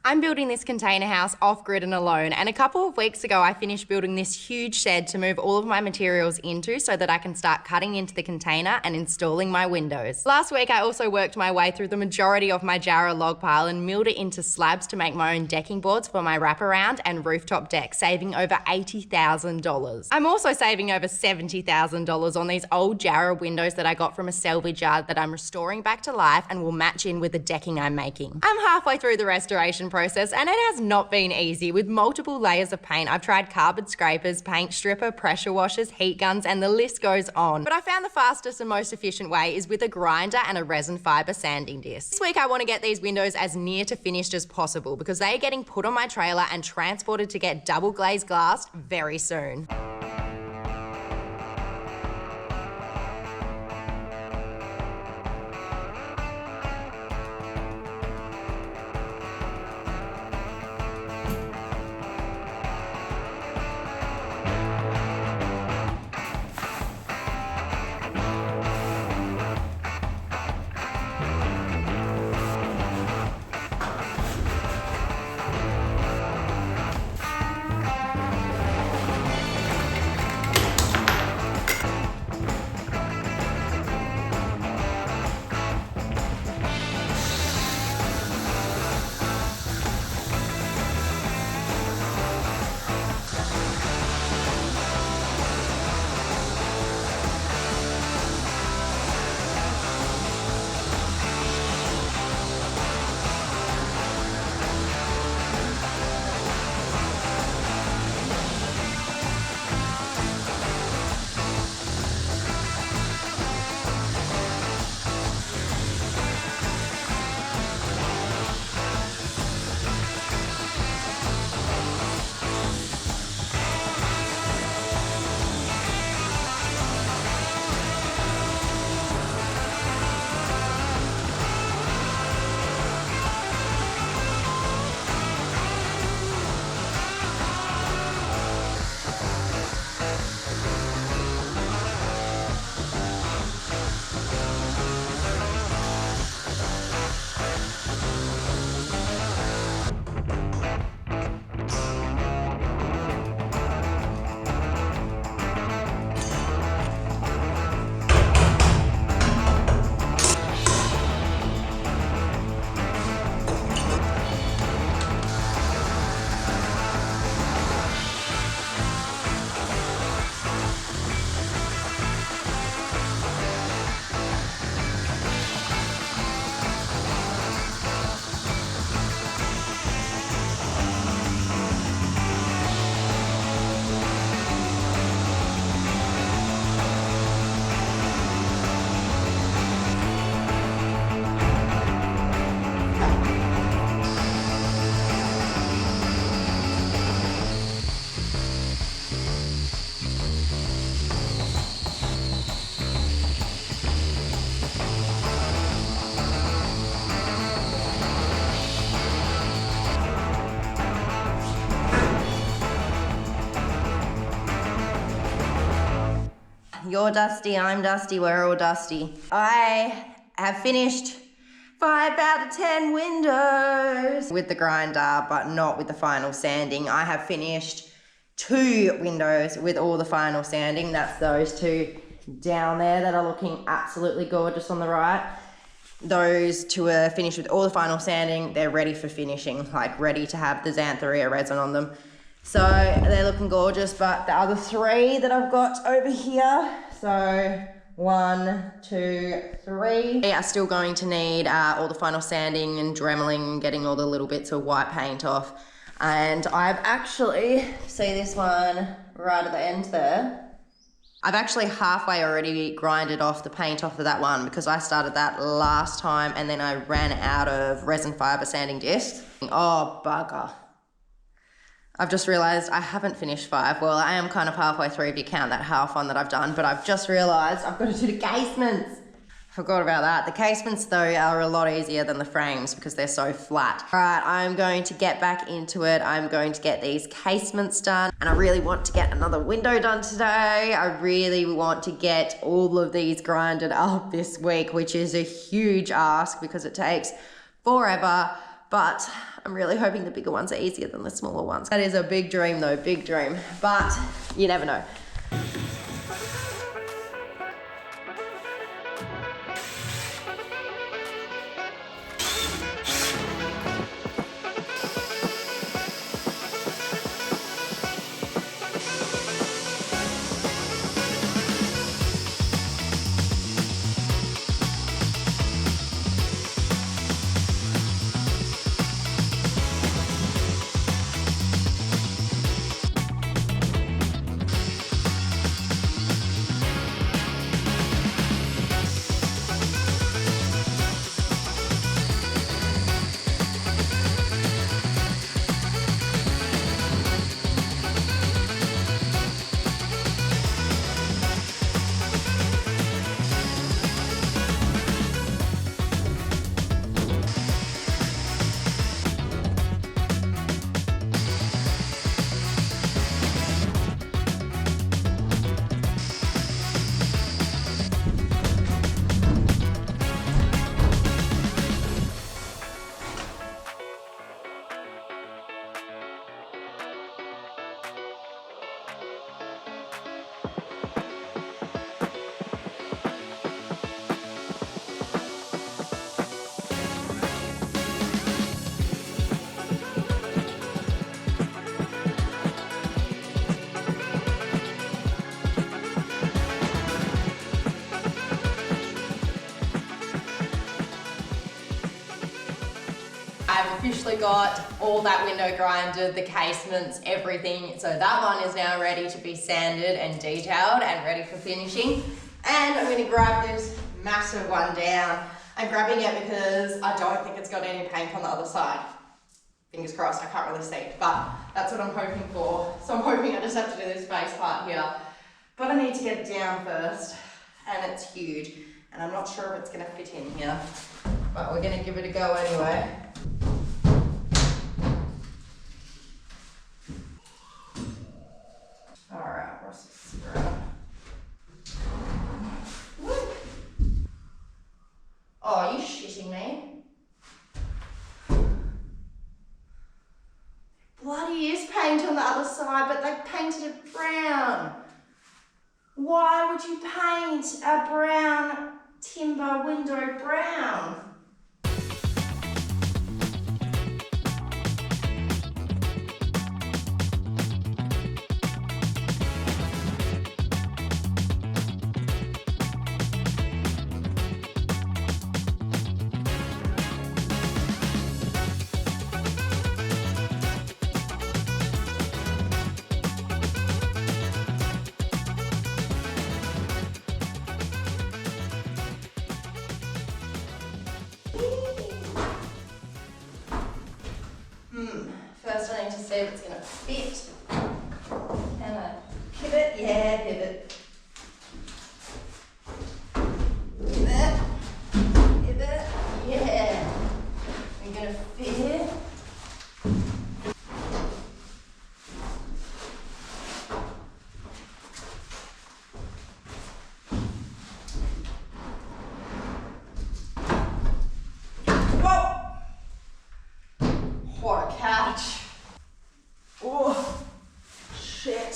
I'm building this container house off-grid and alone, and a couple of weeks ago I finished building this huge shed to move all of my materials into so that I can start cutting into the container and installing my windows. Last week I also worked my way through the majority of my Jarrah log pile and milled it into slabs to make my own decking boards for my wraparound and rooftop deck, saving over $80,000. I'm also saving over $70,000 on these old Jarrah windows that I got from a salvage yard that I'm restoring back to life and will match in with the decking I'm making. I'm halfway through the restoration process and it has not been easy. With multiple layers of paint, I've tried carbon scrapers, paint stripper, pressure washers, heat guns, and the list goes on. But I found the fastest and most efficient way is with a grinder and a resin fiber sanding disc. This week I want to get these windows as near to finished as possible because they are getting put on my trailer and transported to get double glazed glass very soon. You're dusty, I'm dusty, we're all dusty. I have finished 5 out of 10 windows with the grinder, but not with the final sanding. I have finished 2 windows with all the final sanding. That's those 2 down there that are looking absolutely gorgeous on the right. Those 2 are finished with all the final sanding. They're ready for finishing, like ready to have the xanthoria resin on them. So they're looking gorgeous, but the other 3 that I've got over here, so 1, 2, 3, they are still going to need all the final sanding and dremeling and getting all the little bits of white paint off. And I've actually, see this one right at the end there? I've actually halfway already grinded off the paint off of that one because I started that last time and then I ran out of resin fiber sanding discs. Oh, bugger. I've just realised I haven't finished 5. Well, I am kind of halfway through if you count that half one that I've done, but I've just realised I've got to do the casements. Forgot about that. The casements though are a lot easier than the frames because they're so flat. All right, I'm going to get back into it. I'm going to get these casements done and I really want to get another window done today. I really want to get all of these grinded up this week, which is a huge ask because it takes forever but I'm really hoping the bigger ones are easier than the smaller ones. That is a big dream though, big dream, but you never know. I've officially got all that window grinded, the casements, everything. So that one is now ready to be sanded and detailed and ready for finishing. And I'm gonna grab this massive one down. I'm grabbing it because I don't think it's got any paint on the other side. Fingers crossed, I can't really see, but that's what I'm hoping for. So I'm hoping I just have to do this base part here. But I need to get it down first, and it's huge. And I'm not sure if it's gonna fit in here, but we're gonna give it a go anyway. All right, where's this screw? Oh, are you shitting me? Bloody is paint on the other side, but they painted it brown. Why would you paint a brown timber window brown? First I need to see if it's going to fit. And I pivot, yeah, pivot. Pivot, pivot, yeah. We're going to fit. What a catch. Oh, shit.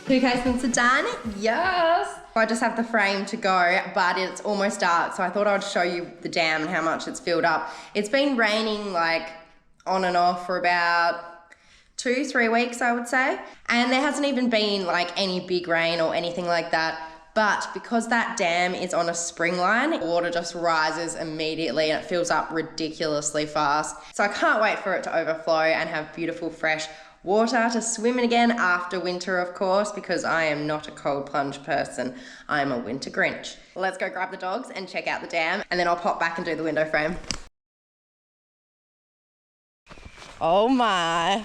Two casements are done. Yes. I just have the frame to go, but it's almost dark, so I thought I'd show you the dam and how much it's filled up. It's been raining like on and off for about 2-3 weeks, I would say. And there hasn't even been like any big rain or anything like that. But because that dam is on a spring line, water just rises immediately and it fills up ridiculously fast. So I can't wait for it to overflow and have beautiful fresh water to swim in again after winter, of course, because I am not a cold plunge person. I'm a winter Grinch. Let's go grab the dogs and check out the dam, and then I'll pop back and do the window frame. Oh my,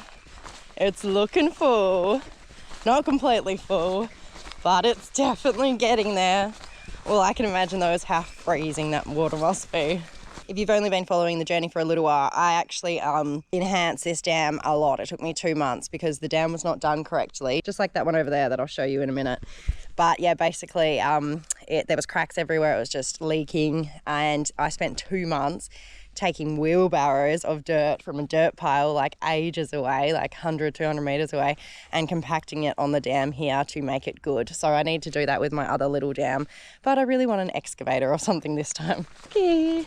it's looking full. Not completely full, but it's definitely getting there. Well, I can imagine though is how freezing that water must be. If you've only been following the journey for a little while, I actually enhanced this dam a lot. It took me 2 months because the dam was not done correctly, just like that one over there that I'll show you in a minute. But yeah, basically there was cracks everywhere. It was just leaking, and I spent 2 months taking wheelbarrows of dirt from a dirt pile like ages away, like 100-200 meters away, and compacting it on the dam here to make it good. So I need to do that with my other little dam, but I really want an excavator or something this time. Okay.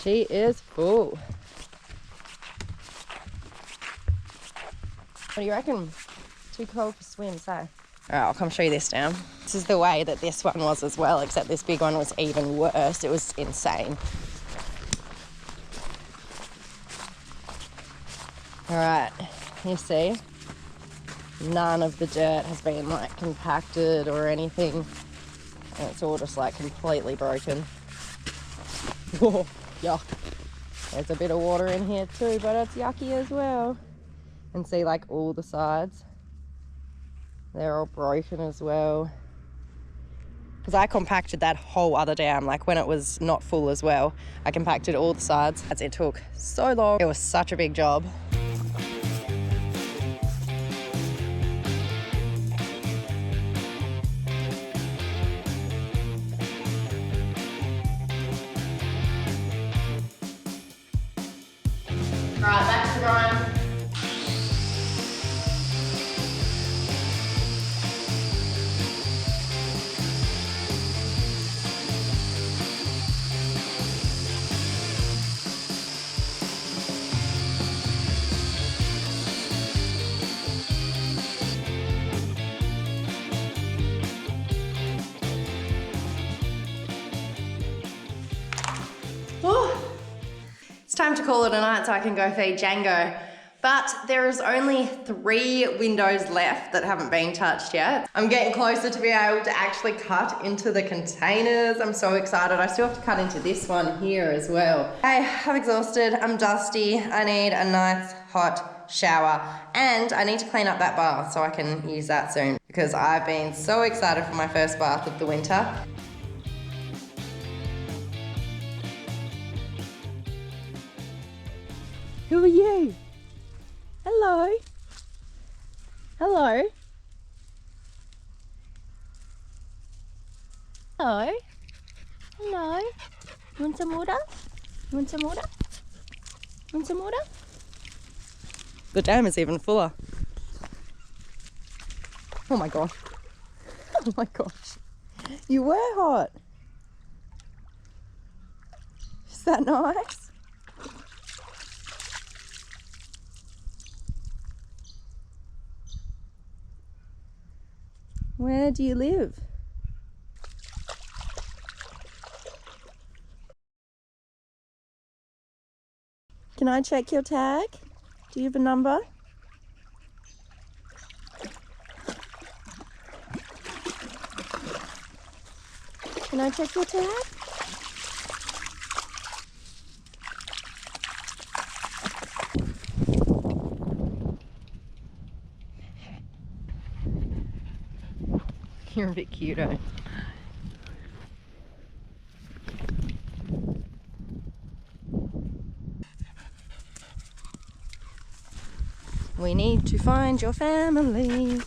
She is full. What do you reckon? Too cold for swims, eh? All right, I'll come show you this dam. This is the way that this one was as well, except this big one was even worse. It was insane. All right, you see, none of the dirt has been like compacted or anything. And it's all just like completely broken. Whoa. Yuck. There's a bit of water in here too, but it's yucky as well. And see, like all the sides, they're all broken as well. Because I compacted that whole other dam, like when it was not full as well. I compacted all the sides. It took so long. It was such a big job. Right, back to the grind. Time to call it a night so I can go feed Django. But there is only 3 windows left that haven't been touched yet. I'm getting closer to be able to actually cut into the containers. I'm so excited. I still have to cut into this one here as well. Hey, I'm exhausted, I'm dusty. I need a nice hot shower, and I need to clean up that bath so I can use that soon, because I've been so excited for my first bath of the winter. Who are you? Hello? Hello? Hello? Hello? You want some water? You want some water? You want some water? The dam is even fuller. Oh my gosh. Oh my gosh. You were hot. Is that nice? Where do you live? Can I check your tag? Do you have a number? Can I check your tag? You're a bit cute, eh? We need to find your family.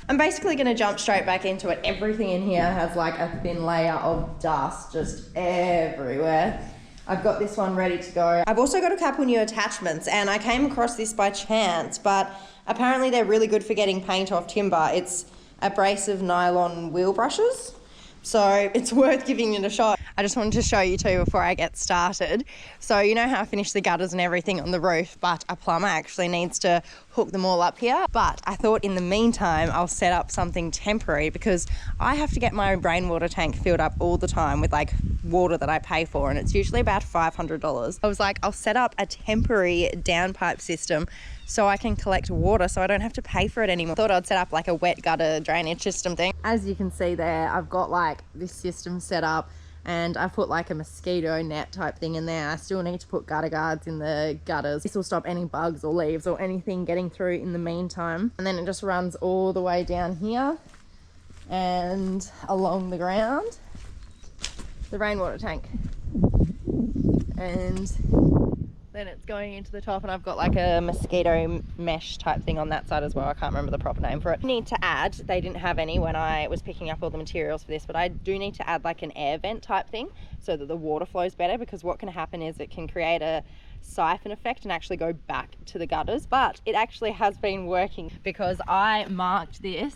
I'm basically going to jump straight back into it. Everything in here has like a thin layer of dust just everywhere. I've got this one ready to go. I've also got a couple new attachments, and I came across this by chance, but apparently they're really good for getting paint off timber. It's abrasive nylon wheel brushes, so it's worth giving it a shot. I just wanted to show you too before I get started. So you know how I finished the gutters and everything on the roof, but a plumber actually needs to hook them all up here. But I thought in the meantime, I'll set up something temporary because I have to get my rainwater tank filled up all the time with like water that I pay for, and it's usually about $500. I was like, I'll set up a temporary downpipe system so I can collect water so I don't have to pay for it anymore. Thought I'd set up like a wet gutter drainage system thing. As you can see there, I've got like this system set up, and I've put like a mosquito net type thing in there. I still need to put gutter guards in the gutters. This will stop any bugs or leaves or anything getting through in the meantime. And then it just runs all the way down here and along the ground, the rainwater tank. And then it's going into the top, and I've got like a mosquito mesh type thing on that side as well. I can't remember the proper name for it. I need to add, they didn't have any when I was picking up all the materials for this, but I do need to add like an air vent type thing so that the water flows better, because what can happen is it can create a siphon effect and actually go back to the gutters. But it actually has been working, because I marked this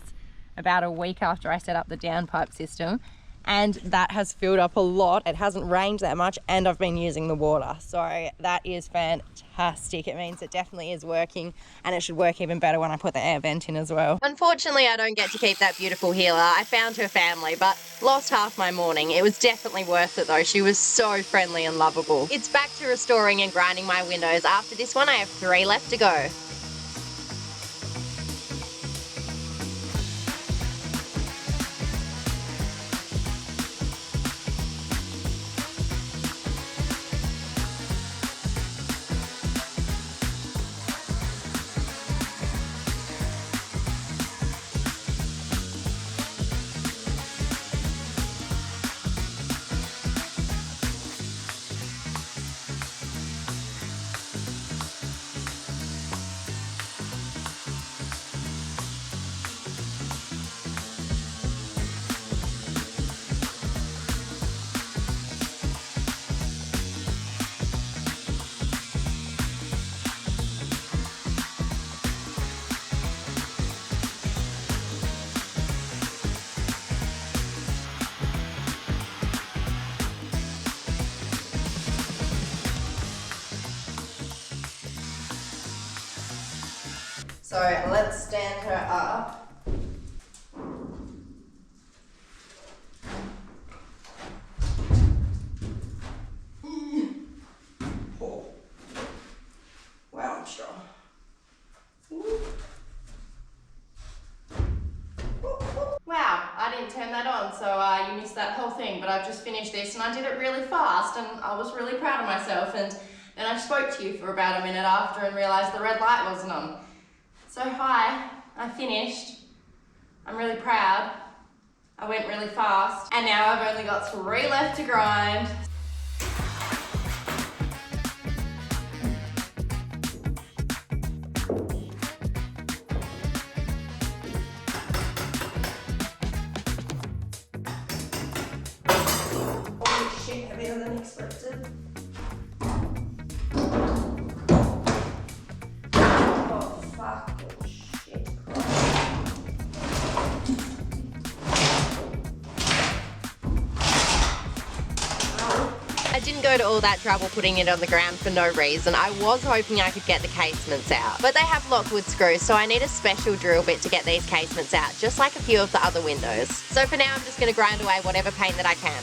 about a week after I set up the downpipe system, and that has filled up a lot. It hasn't rained that much, and I've been using the water, so that is fantastic. It means it definitely is working, and it should work even better when I put the air vent in as well. Unfortunately, I don't get to keep that beautiful healer. I found her family, but lost half my morning. It was definitely worth it though. She was so friendly and lovable. It's back to restoring and grinding my windows. After this one, I have 3 left to go. So let's stand her up. Oh. Wow, I'm strong. Wow, I didn't turn that on, so you missed that whole thing, but I've just finished this and I did it really fast, and I was really proud of myself. And then I spoke to you for about a minute after and realised the red light wasn't on. So hi, I finished. I'm really proud. I went really fast, and now I've only got 3 left to grind. Holy shit, heavier than expected. Oh fuck. I didn't go to all that trouble putting it on the ground for no reason. I was hoping I could get the casements out, but they have lockwood screws, so I need a special drill bit to get these casements out, just like a few of the other windows. So for now, I'm just going to grind away whatever paint that I can.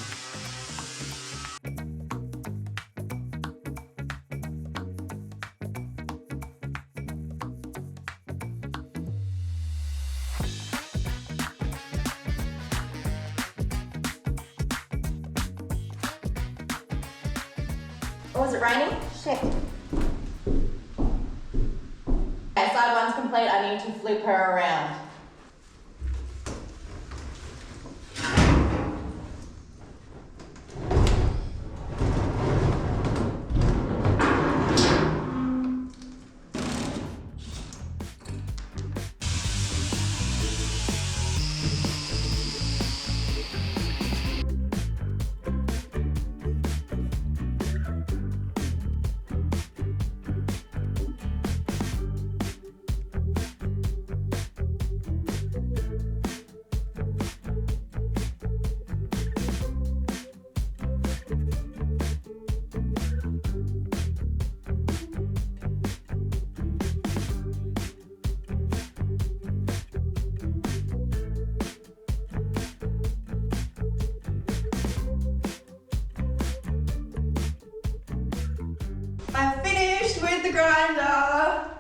Oh, is it raining? Shit. Okay, side one's complete. I need to flip her around. I finished with the grinder.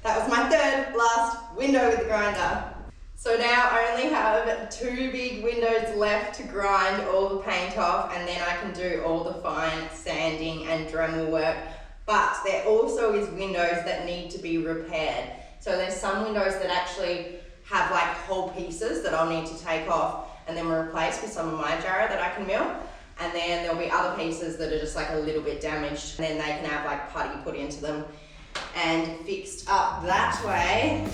That was my third last window with the grinder. So now I only have 2 big windows left to grind all the paint off, and then I can do all the fine sanding and Dremel work. But there also is windows that need to be repaired. So there's some windows that actually have like whole pieces that I'll need to take off and then replace with some of my jarrah that I can mill. And then there'll be other pieces that are just like a little bit damaged, and then they can have like putty put into them and fixed up that way.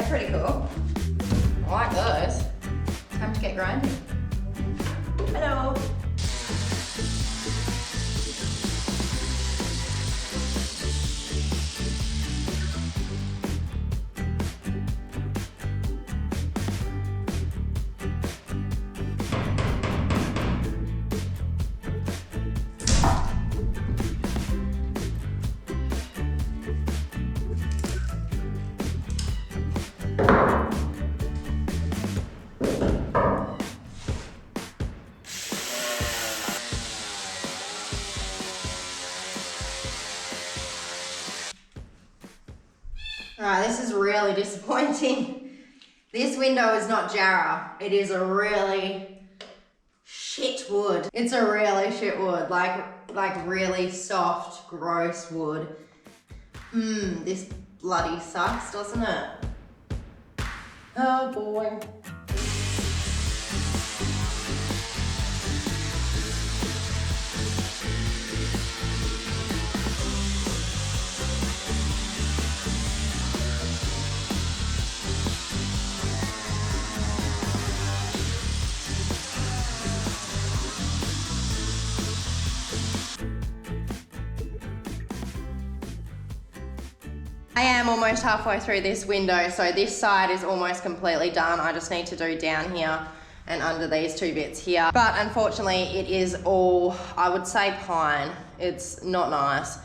Pretty cool. I like those. Time to get grinding. Hello. Alright, this is really disappointing. This window is not jarrah. It is a really shit wood. It's a really shit wood, like really soft, gross wood. This bloody sucks, doesn't it? Oh boy. I am almost halfway through this window, so this side is almost completely done. I just need to do down here and under these 2 bits here. But unfortunately, it is all, I would say, pine. It's not nice.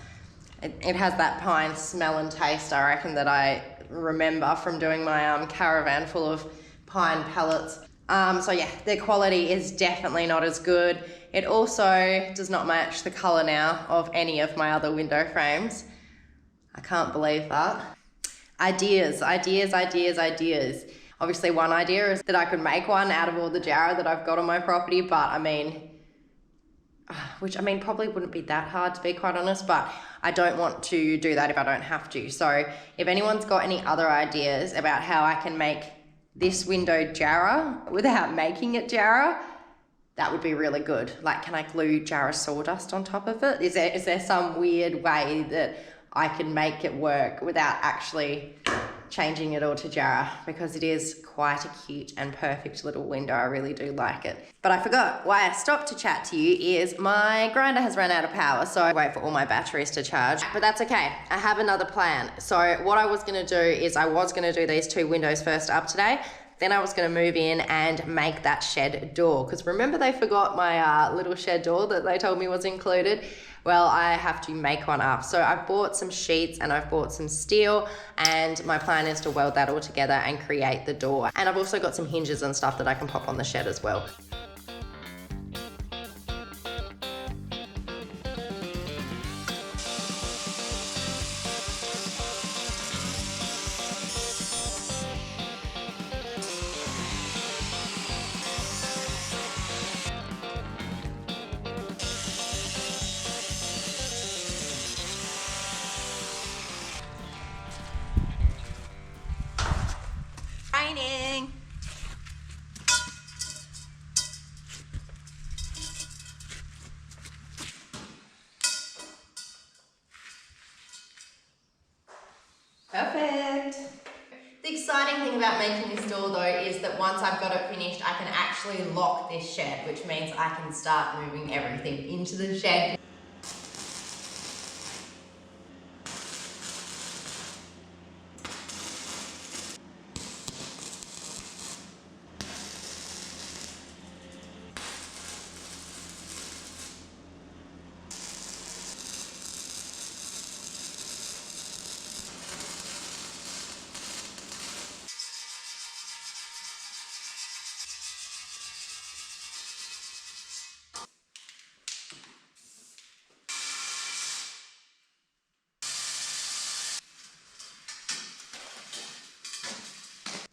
It has that pine smell and taste, I reckon, that I remember from doing my caravan full of pine pellets. So yeah, the quality is definitely not as good. It also does not match the color now of any of my other window frames. I can't believe that. Ideas. Obviously one idea is that I could make one out of all the jarrah that I've got on my property, but I mean, which I mean probably wouldn't be that hard to be quite honest, but I don't want to do that if I don't have to. So if anyone's got any other ideas about how I can make this window jarrah without making it jarrah, that would be really good. Like, can I glue jarrah sawdust on top of it? Is there some weird way that I can make it work without actually changing it all to jarrah? Because it is quite a cute and perfect little window. I really do like it. But I forgot why I stopped to chat to you is my grinder has run out of power, so I wait for all my batteries to charge. But that's okay. I have another plan. So what I was gonna do is I was gonna do these 2 windows first up today. Then I was gonna move in and make that shed door. Because remember they forgot my little shed door that they told me was included? Well, I have to make one up. So I've bought some sheets and I've bought some steel, and my plan is to weld that all together and create the door. And I've also got some hinges and stuff that I can pop on the shed as well. Perfect. The exciting thing about making this door though is that once I've got it finished, I can actually lock this shed, which means I can start moving everything into the shed.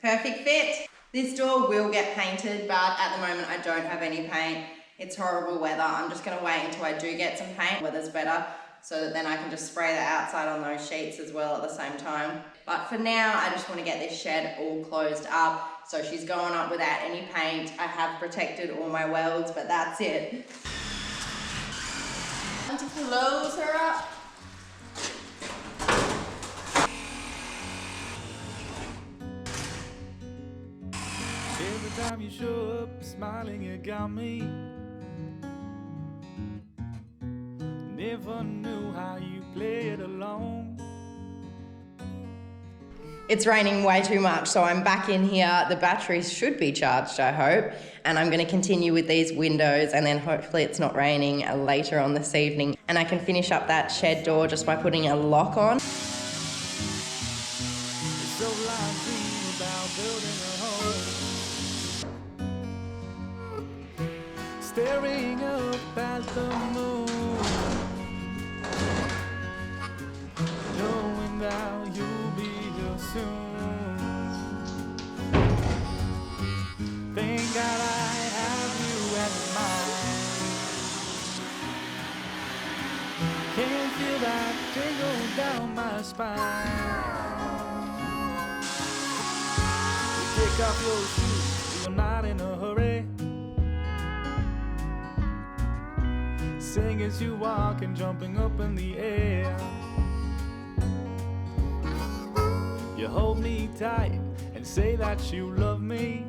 Perfect fit. This door will get painted, but at the moment I don't have any paint. It's horrible weather. I'm just gonna wait until I do get some paint. Weather's better, so that then I can just spray the outside on those sheets as well at the same time. But for now, I just wanna get this shed all closed up. So she's going up without any paint. I have protected all my welds, but that's it. Time to close her up. Every time you show up smiling, you got me. Never knew how you played along. It's raining way too much, so I'm back in here. The batteries should be charged, I hope. And I'm gonna continue with these windows, and then hopefully it's not raining later on this evening. And I can finish up that shed door just by putting a lock on. It's so like dream about building a home. Staring up at the moon, knowing that you'll be here soon. Thank God I have you as mine. Can't feel that tingle down my spine. You take off your shoes, you're not in a hurry. Sing as you walk and jumping up in the air. You hold me tight and say that you love me.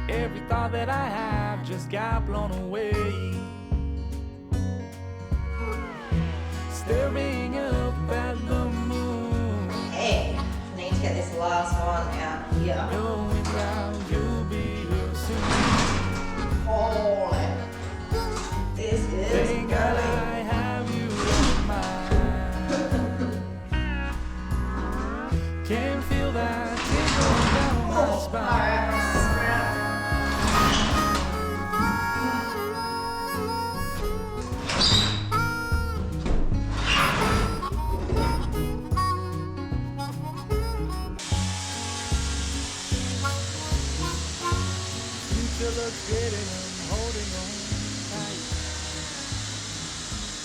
Every thought that I have just got blown away. Staring up at the moon. Hey, I need to get this last one out here. Knowing that you'll be here soon. Holy. This is Thank God I have you in mind. Can't feel that tingle down my spine. Future looks great and I'm holding on tight.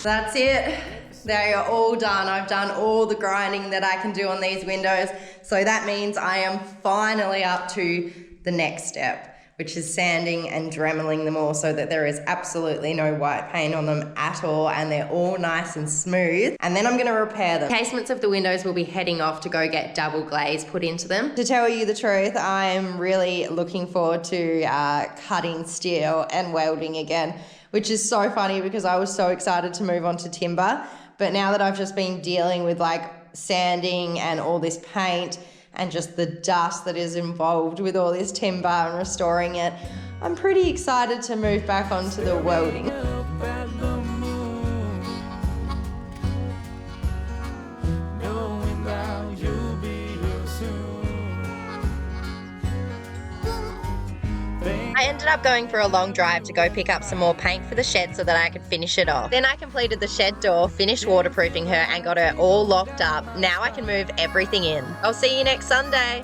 That's it. They are all done. I've done all the grinding that I can do on these windows. So that means I am finally up to the next step, which is sanding and dremeling them all so that there is absolutely no white paint on them at all, and they're all nice and smooth. And then I'm going to repair them. Casements of the windows will be heading off to go get double glaze put into them. To tell you the truth, I'm really looking forward to cutting steel and welding again, which is so funny because I was so excited to move on to timber. But now that I've just been dealing with like sanding and all this paint and just the dust that is involved with all this timber and restoring it, I'm pretty excited to move back onto the welding. Up at the moon, knowing that you'll be here soon. I ended up going for a long drive to go pick up some more paint for the shed so that I could finish it off. Then I completed the shed door, finished waterproofing her and got her all locked up. Now I can move everything in. I'll see you next Sunday.